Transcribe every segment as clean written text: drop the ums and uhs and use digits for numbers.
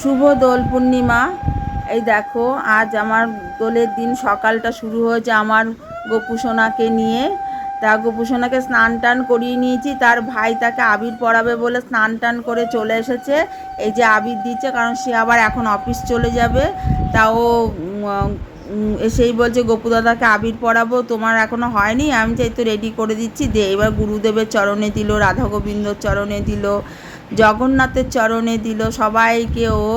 শুভ দোল পূর্ণিমা। এই দেখো আজ আমার দোলের দিন সকালটা শুরু হয়েছে আমার গোপুসোনাকে নিয়ে। তা গোপুসোনাকে স্নান টান করিয়ে নিয়েছি, তার ভাই তাকে আবির পরাবে বলে স্নান টান করে চলে এসেছে। এই যে আবির দিচ্ছে, কারণ সে আবার এখন অফিস চলে যাবে। তা ও এসেই বলছে গপু দাদাকে আবির পরাবো, তোমার এখনো হয়নি? আমি চাই তো রেডি করে দিচ্ছি, দে। এবার গুরুদেবের চরণে দিল, রাধা গোবিন্দর চরণে দিল, জগন্নাথের চরণে দিল, সবাইকে ও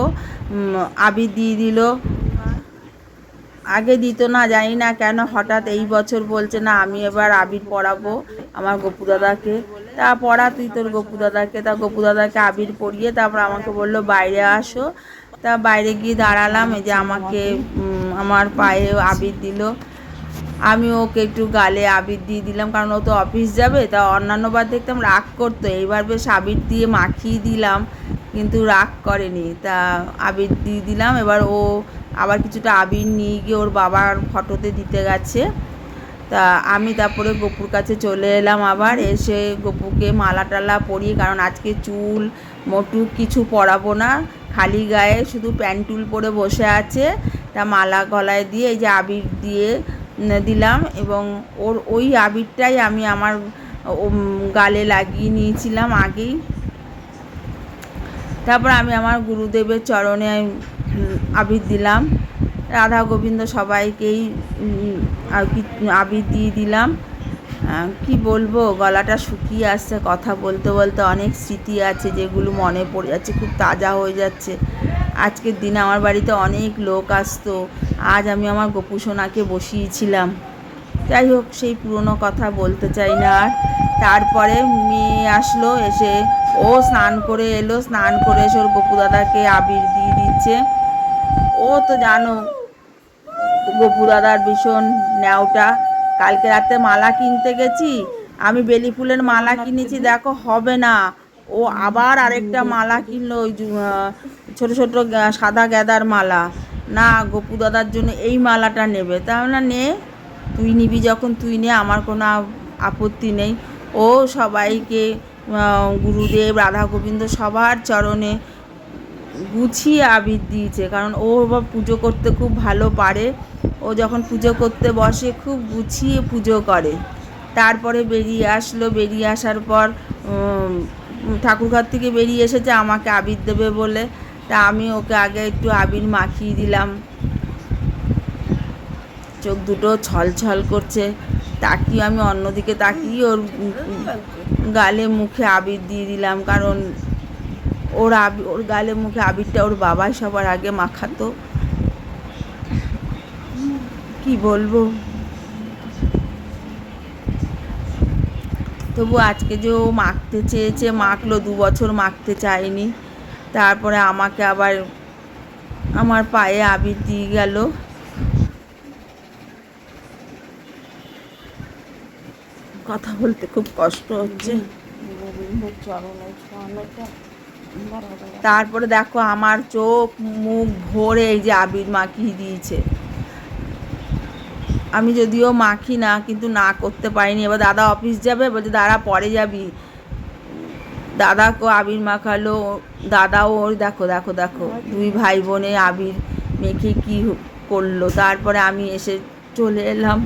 আবির দিয়ে দিল। আগে দিত না, জানি না কেন হঠাৎ এই বছর বলছে না আমি এবার আবির পরাবো আমার গপু দাদাকে। তা পড়া তুই তোর গপু দাদাকে। তা গপু দাদাকে আবির পরিয়ে তারপর আমাকে বললো বাইরে আসো। তা বাইরে গিয়ে দাঁড়ালাম, এই যে আমাকে আমার পায়ে আবির দিল। আমি ওকে একটু গালে আবির দিয়ে দিলাম, কারণ ও তো অফিস যাবে। তা অন্যান্যবার দেখতাম রাগ করতো, এইবার বেশ আবির দিয়ে মাখিয়ে দিলাম, কিন্তু রাগ করেনি। তা আবির দিয়ে দিলাম। এবার ও আবার কিছুটা আবির নিয়ে গিয়ে ওর বাবার ফটোতে দিতে গেছে। তা আমি তারপরে গপুর কাছে চলে এলাম, আবার এসে গপুকে মালা টালা পরিয়ে, কারণ আজকে চুল মোটুক কিছু পরাবো না, খালি গায়ে শুধু প্যান্টুল পরে বসে আছে। তা মালা গলায় দিয়ে এই যে আবির দিয়ে দিলাম, এবং ওর ওই আবিরটাই আমি আমার গালে লাগিয়ে নিয়েছিলাম আগেই। তারপর আমি আমার গুরুদেবের চরণে আবির দিলাম, রাধা গোবিন্দ সবাইকেই আবির দিয়ে দিলাম। কি বলবো, গলাটা শুকিয়ে আসছে, কথা বলতে বলতে অনেক স্মৃতি আছে যেগুলো মনে পড়ে যাচ্ছে, খুব তাজা হয়ে যাচ্ছে। আজকের দিনে আমার বাড়িতে অনেক লোক আসতো, আজ আমি আমার গোপুসোনাকে বসিয়েছিলাম। যাই হোক, সেই পুরনো কথা বলতে চাই না আর। তারপরে মেয়ে আসলো, এসে ও স্নান করে এলো, স্নান করে এসে ওর গপু দাদাকে আবির দিয়ে দিচ্ছে। ও তো জানো গপু দাদার ভীষণ ন্যাওটা। কালকে রাতে মালা কিনতে গেছি, আমি বেলি ফুলের মালা কিনেছি, দেখো হবে না, ও আবার আরেকটা মালা কিনলো, ওই ছোটো ছোটো সাদা গাঁদার মালা। না, গপু দাদার জন্য এই মালাটা নেবে। তাহলে নে, তুই নিবি যখন তুই নে, আমার কোনো আপত্তি নেই। ও সবাইকে গুরুদেব রাধা গোবিন্দ সবার চরণে গুছিয়ে আবির দিয়েছে, কারণ ও আবার পুজো করতে খুব ভালো পারে। ও যখন পুজো করতে বসে খুব গুছিয়ে পুজো করে। তারপরে বেরিয়ে আসলো, বেরিয়ে আসার পর ঠাকুরঘর থেকে বেরিয়ে এসেছে আমাকে আবির দেবে বলে। তা আমি ওকে আগে একটু আবির মাখিয়ে দিলাম, চোখ দুটো ছলছল করছে, তাকিয়ে আমি অন্যদিকে তাকিয়ে ওর গালে মুখে আবির দিয়ে দিলাম, কারণ ওর গালে মুখে আবিরটা ওর বাবাই সবার আগে মাখাতো। কি বলবো, তবু আজকে যে ও মাখতে চেয়েছে মাখলো, 2 বছর মাখতে চায়নি। তারপরে আমাকে আবার আমার পায়ে আবির দিয়ে গেল। কথা বলতে খুব কষ্ট হচ্ছে। তারপরে দেখো আমার চোখ মুখ ভরে এই যে আবির মাখিয়ে দিয়েছে। আমি যদিও মাখি না, কিন্তু না করতে পারিনি। এবার দাদা অফিস যাবে, বলছে দাদা পরে যাবি। দাদাকেও আবির মাখালো, দাদাও ওর দেখো দেখো দেখো 2 ভাই বোনে আবির মেখে কি করলো। তারপরে আমি এসে চলে এলাম,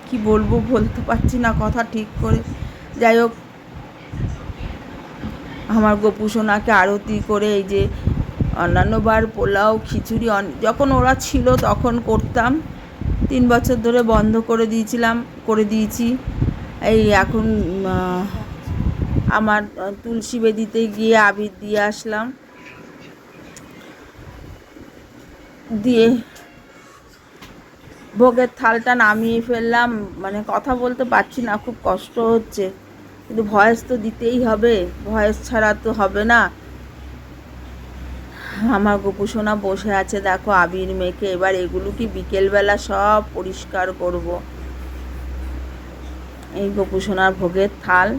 কি বলবো বলতে পারছি না কথা ঠিক করে। যাই হোক, আমার গোপুসোনাকে আরতি করে এই যে অন্যান্যবার পোলাও খিচুড়ি যখন ওরা ছিল তখন করতাম, 3 বছর ধরে বন্ধ করে দিয়েছি। এই এখন আমার তুলসী বেদিতে গিয়ে আবির দিয়ে আসলাম, দিয়ে ভোগের থালটা নামিয়ে ফেললাম। মানে কথা বলতে পারছি না, খুব কষ্ট হচ্ছে, কিন্তু ভয়েস তো দিতেই হবে, ভয়েস ছাড়া তো হবে না। আমার গোপুসোনা বসে আছে দেখো আবির মেখে। এবার এগুলো কি বিকেলবেলা সব পরিষ্কার করব। এই গোপুসোনার ভোগের থাল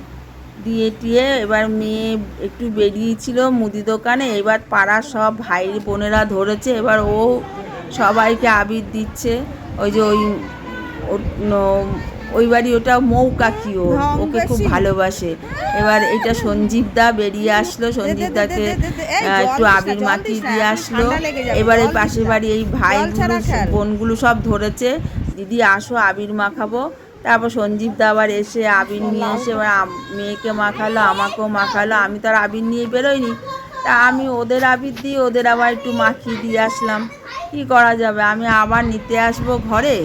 দিয়ে টিয়ে এবার মেয়ে একটু বেরিয়েছিল মুদি দোকানে, এবার পাড়ার সব ভাই বোনেরা ধরেছে, এবার ও সবাইকে আবির দিচ্ছে। ওই যে ওই বাড়ি ওটা মৌ কাকি, ওকে খুব ভালোবাসে। এবার এটা সঞ্জীব দা বেরিয়ে আসলো, সঞ্জীব দাকে একটু আবির মাখিয়ে দিয়ে আসলো। এবার এই পাশের বাড়ি এই ভাইগুলো বোনগুলো সব ধরেছে, দিদি আসো আবির মাখাবো। তারপর সঞ্জীব দা আবার এসে আবির নিয়ে এসে এবার মেয়েকে মাখালো, আমাকেও মাখালো। আমি তো আর আবির নিয়ে বেরোইনি, তা আমি ওদের আবির দিয়ে ওদের আবার একটু মাখিয়ে দিয়ে আসলাম। কি করা যাবে, আমি আবার নিতে আসবো ঘরে।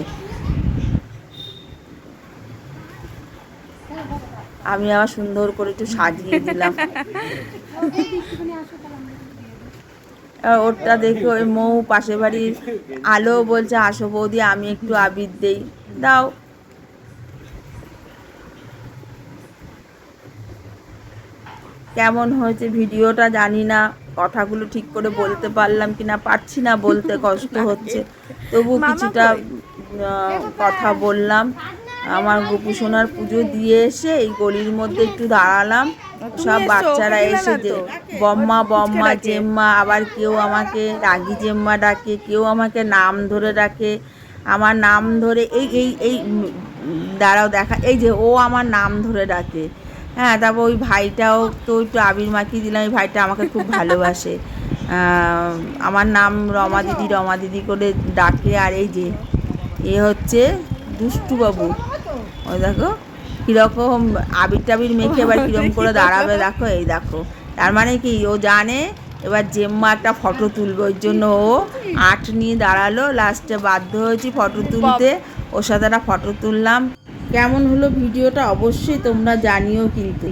আমি আবার সুন্দর করে একটু সাজিয়ে দিলাম। ওটা দেখে ওই মৌ পাশে বাড়ির আলো বলছে আসো বৌদি আমি একটু আবির দেই, দাও। কেমন হয়েছে ভিডিওটা জানি না, কথাগুলো ঠিক করে বলতে পারলাম কি না, পারছি না বলতে, কষ্ট হচ্ছে, তবু কিছুটা কথা বললাম। আমার গোপু সোনার পুজো দিয়ে এসে এই গলির মধ্যে একটু দাঁড়ালাম। সব বাচ্চারা এসে যে বম্মা বম্মা জেম্মা, আবার কেউ আমাকে রাগি জেম্মা ডাকে, কেউ আমাকে নাম ধরে ডাকে। আমার নাম ধরে এই এই এই দাঁড়াও দেখা, এই যে ও আমার নাম ধরে ডাকে। হ্যাঁ, তারপর ওই ভাইটাও তো একটু আবির মাখিয়ে দিলাম। ওই ভাইটা আমাকে খুব ভালোবাসে, আমার নাম রমা দিদি রমা দিদি করে ডাকে। আর এই যে এ হচ্ছে দুষ্টু বাবু, ওই দেখো কীরকম আবির টাবির মেখে এবার কীরকম করে দাঁড়াবে, দেখো এই দেখো। তার মানে কি ও জানে এবার জেম্মা একটা ফটো তুলবে, ওই জন্য ও আর্ট নিয়ে দাঁড়ালো। লাস্টে বাধ্য হয়েছি ফটো তুলতে, ওর সাথে একটা ফটো তুললাম। কেমন হলো ভিডিওটা অবশ্যই তোমরা জানিও কিন্তু।